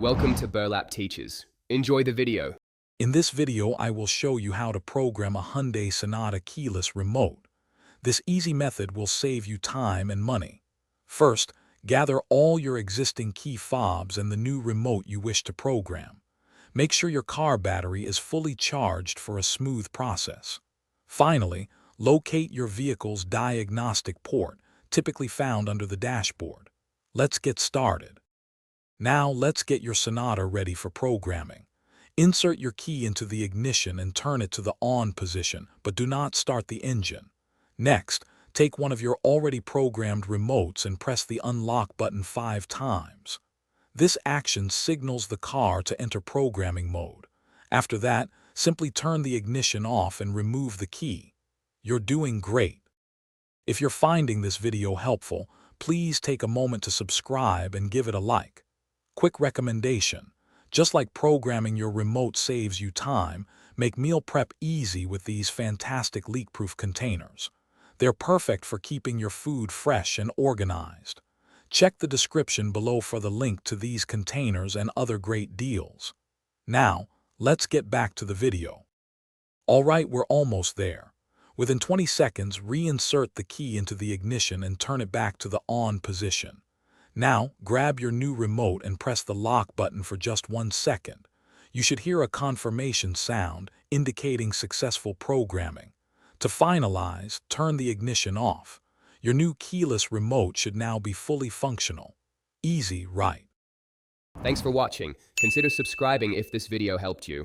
Welcome to Burlap Teachers. Enjoy the video. In this video, I will show you how to program a Hyundai Sonata keyless remote. This easy method will save you time and money. First, gather all your existing key fobs and the new remote you wish to program. Make sure your car battery is fully charged for a smooth process. Finally, locate your vehicle's diagnostic port, typically found under the dashboard. Let's get started. Now let's get your Sonata ready for programming. Insert your key into the ignition and turn it to the on position, but do not start the engine. Next, take one of your already programmed remotes and press the unlock button 5 times. This action signals the car to enter programming mode. After that, simply turn the ignition off and remove the key. You're doing great. If you're finding this video helpful, please take a moment to subscribe and give it a like. Quick recommendation: just like programming your remote saves you time, make meal prep easy with these fantastic leak-proof containers. They're perfect for keeping your food fresh and organized. Check the description below for the link to these containers and other great deals. Now, let's get back to the video. Alright, we're almost there. Within 20 seconds, reinsert the key into the ignition and turn it back to the on position. Now, grab your new remote and press the lock button for just 1 second. You should hear a confirmation sound indicating successful programming. To finalize, turn the ignition off. Your new keyless remote should now be fully functional. Easy, right? Thanks for watching. Consider subscribing if this video helped you.